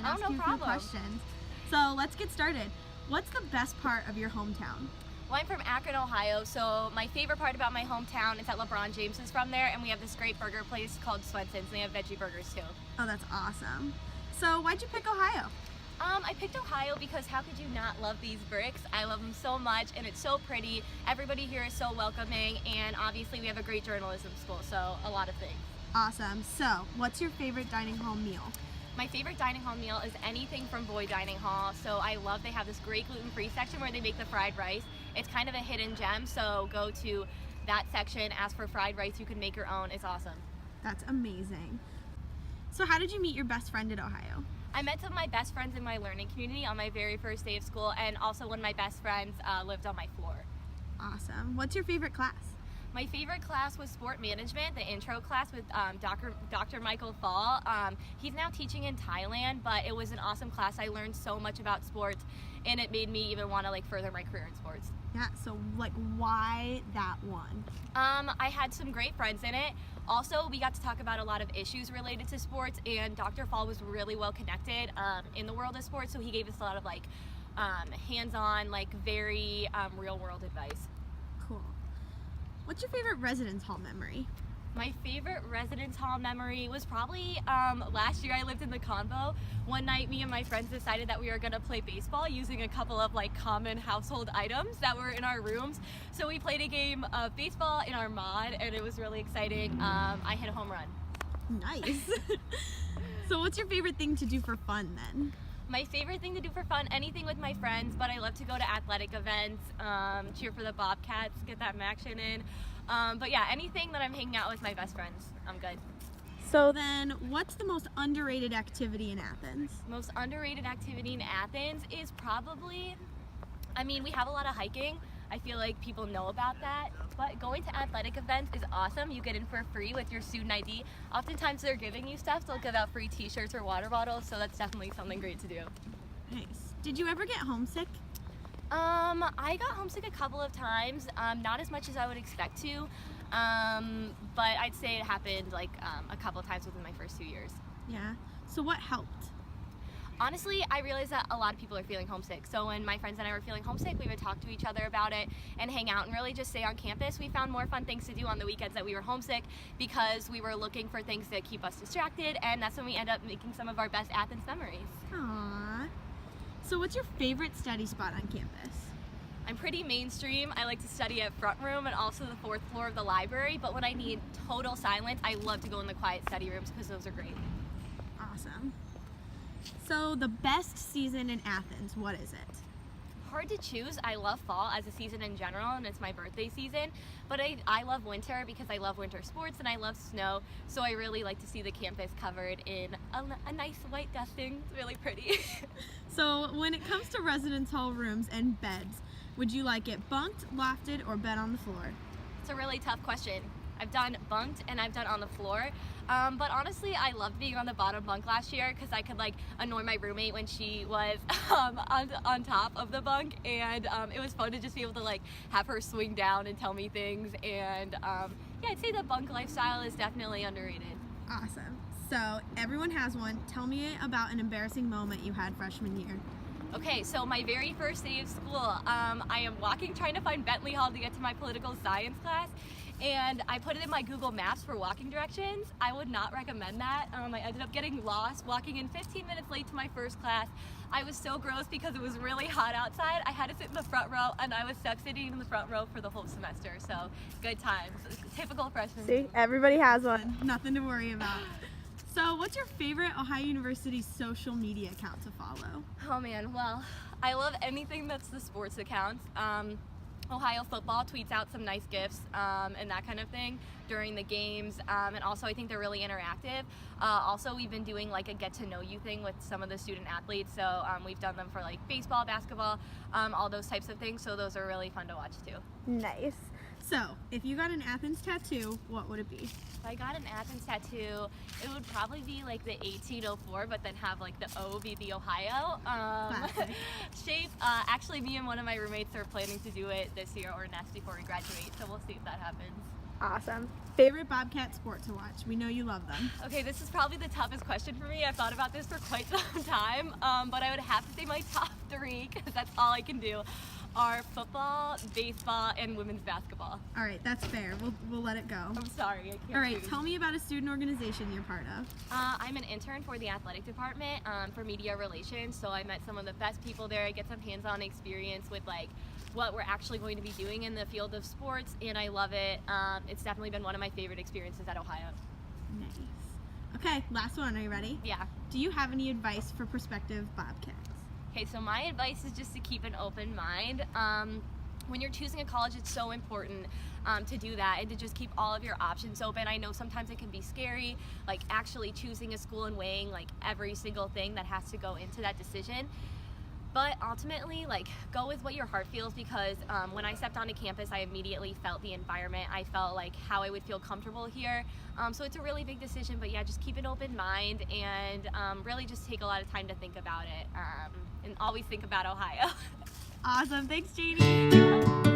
and Oh, ask no you a few problem. questions. So let's get started. What's the best part of your hometown? Well, I'm from Akron, Ohio, so my favorite part about my hometown is that LeBron James is from there, and we have this great burger place called Swenson's, and they have veggie burgers too. Oh, that's awesome. So why'd you pick Ohio? I picked Ohio because how could you not love these bricks? I love them so much, and it's so pretty. Everybody here is so welcoming, and obviously we have a great journalism school, so a lot of things. Awesome. So what's your favorite dining hall meal? My favorite dining hall meal is anything from Boyd Dining Hall. So I love they have this great gluten-free section where they make the fried rice. It's kind of a hidden gem, so go to that section, ask for fried rice. You can make your own. It's awesome. That's amazing. So how did you meet your best friend at Ohio? I met some of my best friends in my learning community on my very first day of school, and also one of my best friends lived on my floor. Awesome. What's your favorite class? My favorite class was sport management, the intro class with Dr. Michael Fall. He's now teaching in Thailand, but it was an awesome class. I learned so much about sports, and it made me even want to further my career in sports. Yeah, so why that one? I had some great friends in it. Also, we got to talk about a lot of issues related to sports, and Dr. Fall was really well connected in the world of sports, so he gave us a lot of hands-on, very real world advice. Cool. What's your favorite residence hall memory? My favorite residence hall memory was probably last year I lived in the Convo. One night me and my friends decided that we were going to play baseball using a couple of common household items that were in our rooms. So we played a game of baseball in our mod, and it was really exciting. I hit a home run. Nice. So what's your favorite thing to do for fun then? My favorite thing to do for fun, anything with my friends, but I love to go to athletic events, cheer for the Bobcats, get that action in. But yeah, anything that I'm hanging out with my best friends, I'm good. So then, what's the most underrated activity in Athens? Most underrated activity in Athens is probably, we have a lot of hiking. I feel like people know about that, but going to athletic events is awesome. You get in for free with your student ID. Oftentimes they're giving you stuff, so they'll give out free t-shirts or water bottles, so that's definitely something great to do. Nice. Did you ever get homesick? I got homesick a couple of times, not as much as I would expect to, but I'd say it happened a couple of times within my first 2 years. Yeah. So what helped? Honestly, I realized that a lot of people are feeling homesick. So when my friends and I were feeling homesick, we would talk to each other about it and hang out and really just stay on campus. We found more fun things to do on the weekends that we were homesick because we were looking for things to keep us distracted, and that's when we end up making some of our best Athens memories. Aww. So what's your favorite study spot on campus? I'm pretty mainstream. I like to study at front room and also the 4th floor of the library, but when I need total silence, I love to go in the quiet study rooms because those are great. Awesome. So the best season in Athens, what is it? Hard to choose. I love fall as a season in general, and it's my birthday season, but I love winter because I love winter sports and I love snow, so I really like to see the campus covered in a nice white dusting. It's really pretty. So when it comes to residence hall rooms and beds, would you like it bunked, lofted, or bed on the floor? It's a really tough question. I've done bunked and I've done on the floor, but honestly I loved being on the bottom bunk last year because I could annoy my roommate when she was on top of the bunk, and it was fun to just be able to have her swing down and tell me things, and yeah, I'd say the bunk lifestyle is definitely underrated. Awesome. So everyone has one. Tell me about an embarrassing moment you had freshman year. Okay, so my very first day of school, I am walking trying to find Bentley Hall to get to my political science class, and I put it in my Google Maps for walking directions. I would not recommend that. I ended up getting lost, walking in 15 minutes late to my first class. I was so gross because it was really hot outside. I had to sit in the front row, and I was stuck sitting in the front row for the whole semester, so good times. Typical freshman. See, everybody has one. Nothing to worry about. So what's your favorite Ohio University social media account to follow? Oh man, well, I love anything that's the sports accounts. Ohio football tweets out some nice gifs and that kind of thing during the games, and also I think they're really interactive. Also, we've been doing a get to know you thing with some of the student athletes, so we've done them for baseball, basketball, all those types of things, so those are really fun to watch too. Nice. So if you got an Athens tattoo, what would it be? If I got an Athens tattoo, it would probably be the 1804, but then have the O be the Ohio shape. Actually, me and one of my roommates are planning to do it this year or next before we graduate, so we'll see if that happens. Awesome. Favorite Bobcat sport to watch? We know you love them. Okay, this is probably the toughest question for me. I've thought about this for quite some time, but I would have to say my top 3, because that's all I can do, are football, baseball, and women's basketball. All right, that's fair. We'll let it go. I'm sorry, I can't All right, choose. tell me about a student organization you're part of. I'm an intern for the athletic department for media relations, so I met some of the best people there. I get some hands-on experience with like what we're actually going to be doing in the field of sports, and I love it. It's definitely been one of my favorite experiences at Ohio. Nice. Okay, last one. Are you ready? Yeah. Do you have any advice for prospective Bobcats? Okay, so my advice is just to keep an open mind. When you're choosing a college, it's so important to do that and to just keep all of your options open. I know sometimes it can be scary, like actually choosing a school and weighing like every single thing that has to go into that decision. But ultimately, like, go with what your heart feels, because when I stepped onto campus, I immediately felt the environment. I felt like how I would feel comfortable here. So it's a really big decision, but yeah, just keep an open mind and really just take a lot of time to think about it. And always think about Ohio. Awesome. Thanks, Janie.